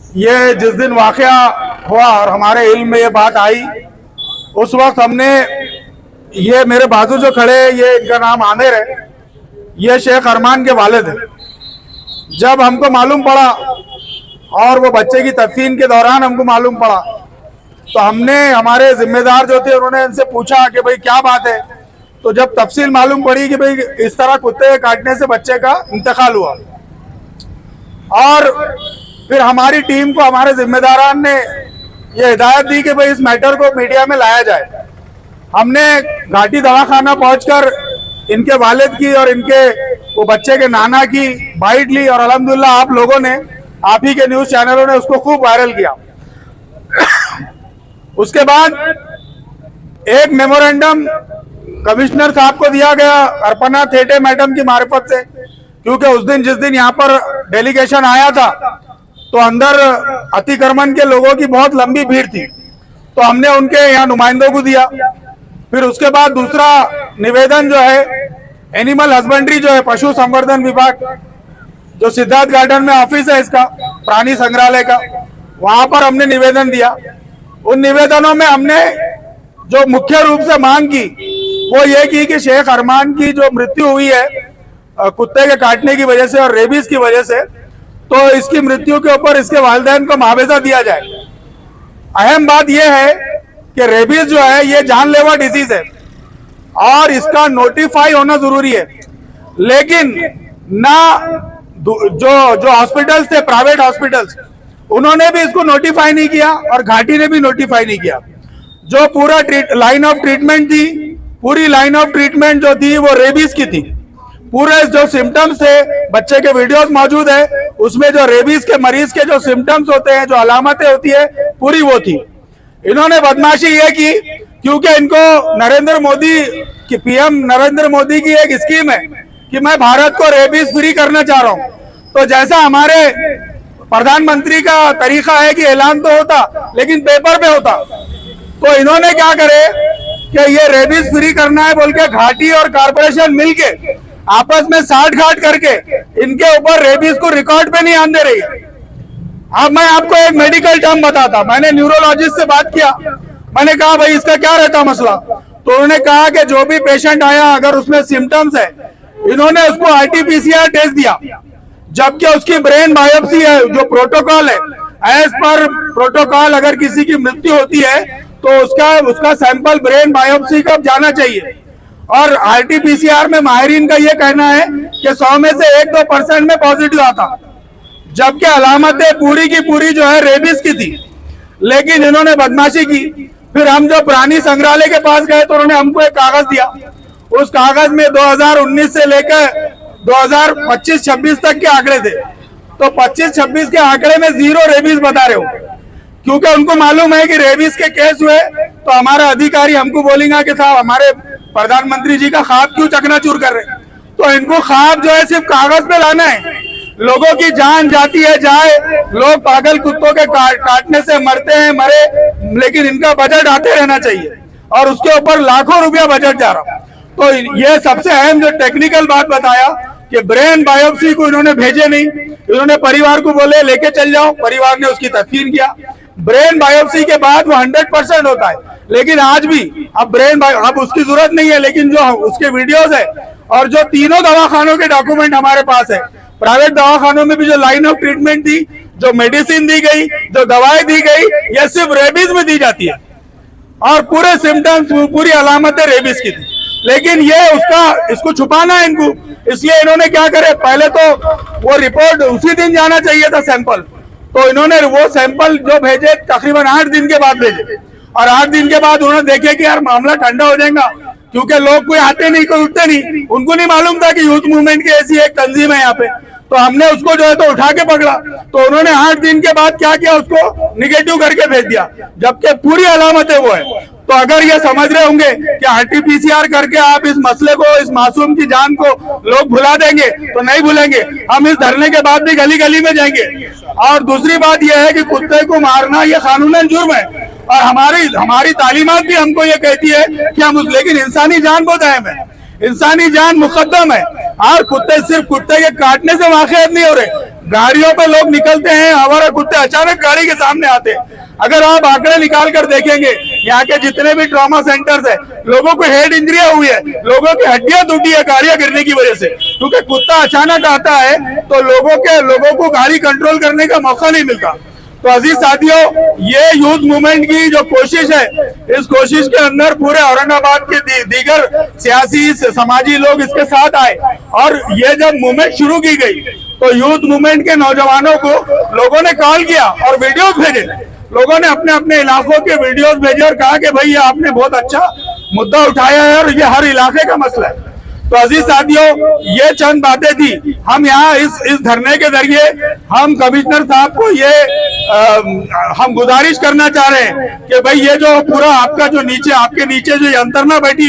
ये जिस दिन वाकया हुआ और हमारे इल्म में ये बात आई, उस वक्त हमने, ये मेरे बाजू जो खड़े, ये इनका नाम आमिर है, ये शेख अरमान के वालिद है। जब हमको मालूम पड़ा और वो बच्चे की तदफीन के दौरान हमको मालूम पड़ा, तो हमने, हमारे जिम्मेदार जो थे उन्होंने इनसे पूछा कि भाई क्या बात है। तो जब तफसील मालूम पड़ी कि भाई इस तरह कुत्ते के काटने से बच्चे का इंतकाल हुआ, और फिर हमारी टीम को हमारे जिम्मेदारान ने ये हिदायत दी कि भाई इस मैटर को मीडिया में लाया जाए। हमने घाटी दवाखाना पहुंचकर इनके वालिद की और इनके वो बच्चे के नाना की बाइट ली, और अल्हम्दुलिल्लाह आप लोगों ने, आप ही के न्यूज चैनलों ने उसको खूब वायरल किया। उसके बाद एक मेमोरेंडम कमिश्नर साहब को दिया गया अर्पणा थेटे मैडम की मार्फत से, क्योंकि उस दिन जिस दिन यहाँ पर डेलीगेशन आया था तो अंदर अतिक्रमण के लोगों की बहुत लंबी भीड़ थी, तो हमने उनके यहाँ नुमाइंदों को दिया। फिर उसके बाद दूसरा निवेदन जो है, एनिमल हस्बेंड्री जो है, पशु संवर्धन विभाग जो सिद्धार्थ गार्डन में ऑफिस है इसका, प्राणी संग्रहालय का, वहां पर हमने निवेदन दिया। उन निवेदनों में हमने जो मुख्य रूप से मांग की वो ये की कि शेख अरमान की जो मृत्यु हुई है कुत्ते के काटने की वजह से और रेबीज की वजह से, तो इसकी मृत्यु के ऊपर इसके वालिदैन को मुआवजा दिया जाए। अहम बात यह है कि रेबीज जो है ये जानलेवा डिजीज है और इसका नोटिफाई होना जरूरी है, लेकिन ना जो हॉस्पिटल्स थे, प्राइवेट हॉस्पिटल्स, उन्होंने भी इसको नोटिफाई नहीं किया और घाटी ने भी नोटिफाई नहीं किया। जो पूरा लाइन ऑफ ट्रीटमेंट थी, पूरी लाइन ऑफ ट्रीटमेंट जो थी वो रेबीज की थी। पूरे जो सिम्टम्स थे, बच्चे के वीडियोस मौजूद है, उसमें जो रेबीज के मरीज के जो सिम्टम्स होते हैं, जो अलामतें होती है, पूरी वो थी। इन्होंने बदमाशी ये की क्योंकि इनको नरेंद्र मोदी की, पीएम नरेंद्र मोदी की एक स्कीम है कि मैं भारत को रेबीज फ्री करना चाह रहा हूं। तो जैसा हमारे प्रधानमंत्री का तरीका है कि ऐलान तो होता लेकिन पेपर पे होता, तो इन्होंने क्या करे कि ये रेबीज फ्री करना है बोल के घाटी और कारपोरेशन मिलके आपस में साठ घाट करके इनके ऊपर रेबीज को रिकॉर्ड पे नहीं आने दे रही है। अब मैं आपको एक मेडिकल टर्म बताता, मैंने न्यूरोलॉजिस्ट से बात किया, मैंने कहा भाई इसका क्या रहता मसला, तो उन्होंने कहा कि जो भी पेशेंट आया अगर उसमें सिम्टम्स है, इन्होंने उसको आरटीपीसीआर टेस्ट दिया, जबकि उसकी ब्रेन बायोप्सी है जो प्रोटोकॉल है, एज पर प्रोटोकॉल अगर किसी की मृत्यु होती है तो उसका सैंपल ब्रेन बायोप्सी का जाना चाहिए। और आरटीपीसीआर में माहिरीन का ये कहना है कि 100 में से 1-2% में पॉजिटिव आता, जबकि अलामतें पूरी की पूरी जो है रेबीज की थी, लेकिन इन्होंने बदमाशी की। फिर हम जो प्राणी संग्रहालय के पास गए तो उन्होंने हमको एक कागज दिया, उस कागज में 2019 से लेकर 2025-26 तक के आंकड़े थे, तो 25-26 के आंकड़े में 0 रेबीज बता रहे हो, क्योंकि उनको मालूम है कि रेबीज के केस हुए तो हमारा अधिकारी हमको बोलेगा कि साहब हमारे प्रधानमंत्री जी का ख्वाब क्यों चकनाचूर कर रहे हैं। तो इनको ख्वाब जो है सिर्फ कागज पे लाना है, लोगों की जान जाती है जाए, लोग पागल कुत्तों के काटने से मरते हैं मरे, लेकिन इनका बजट आते रहना चाहिए और उसके ऊपर लाखों रुपया बजट जा रहा। तो ये सबसे अहम जो टेक्निकल बात बताया कि ब्रेन बायोप्सी को इन्होंने भेजे नहीं, इन्होंने परिवार को बोले लेके चल जाओ, परिवार ने उसकी तदफीन किया। ब्रेन बायोप्सी के बाद वो 100% होता है, लेकिन आज भी अब अब उसकी जरूरत नहीं है, लेकिन जो उसके वीडियोस है और जो तीनों दवाखानों के डॉक्यूमेंट हमारे पास है, प्राइवेट दवाखानों में भी जो लाइन ऑफ ट्रीटमेंट थी, जो मेडिसिन दी गई, जो दवाई दी गई, ये सिर्फ रेबीज में दी जाती है और पूरे सिम्टम्स, पूरी अलामतें रेबीज की थी, लेकिन ये इसको छुपाना है इनको। इसलिए इन्होंने क्या करे, पहले तो वो रिपोर्ट उसी दिन जाना चाहिए था सैंपल, तो इन्होंने वो सैंपल जो भेजे तकरीबन 8 दिन के बाद भेजे, और 8 दिन के बाद उन्होंने देखे कि यार मामला ठंडा हो जाएगा, क्योंकि लोग कोई आते नहीं, कोई उठते नहीं, उनको नहीं मालूम था कि यूथ मूवमेंट की ऐसी एक तंजीम है यहाँ पे, तो हमने उसको जो है तो उठा के पकड़ा, तो उन्होंने 8 दिन के बाद क्या किया, उसको निगेटिव करके भेज दिया, जबकि पूरी अलामतें वो है। तो अगर ये समझ रहे होंगे कि आरटीपीसीआर करके आप इस मसले को, इस मासूम की जान को लोग भुला देंगे, तो नहीं भूलेंगे, हम इस धरने के बाद भी गली गली में जाएंगे। और दूसरी बात यह है कि कुत्ते को मारना ये कानूनन जुर्म है, और हमारी तालीमात भी हमको ये कहती है कि हम लेकिन इंसानी जान बहुत अहम है, इंसानी जान मुकद्दम है। और कुत्ते सिर्फ कुत्ते के काटने से वाकई नहीं हो रहे, गाड़ियों पे लोग निकलते हैं, हमारे कुत्ते अचानक गाड़ी के सामने आते हैं। अगर आप आंकड़े निकाल कर देखेंगे, यहाँ के जितने भी ट्रॉमा सेंटर्स है, लोगों को हेड इंजरिया हुई है, लोगों की हड्डियां टूटी है गाड़ियां गिरने की वजह से, क्योंकि कुत्ता अचानक आता है तो लोगों को गाड़ी कंट्रोल करने का मौका नहीं मिलता। तो अजीज साथियों, ये यूथ मूवमेंट की जो कोशिश है, इस कोशिश के अंदर पूरे औरंगाबाद के दीगर सियासी समाजी लोग इसके साथ आए, और ये जब मूवमेंट शुरू की गई तो यूथ मूवमेंट के नौजवानों को लोगों ने कॉल किया और वीडियोस भेजे। लोगों ने अपने अपने इलाकों के वीडियोस भेजे और कहा कि भाई ये आपने बहुत अच्छा मुद्दा उठाया है और ये हर इलाके का मसला है। तो अजीज साथियों, ये चंद बातें थी। हम यहाँ इस धरने के जरिए हम कमिश्नर साहब को ये हम गुजारिश करना चाह रहे हैं कि भाई ये जो पूरा आपका जो नीचे आपके नीचे जो यंत्रणा बैठी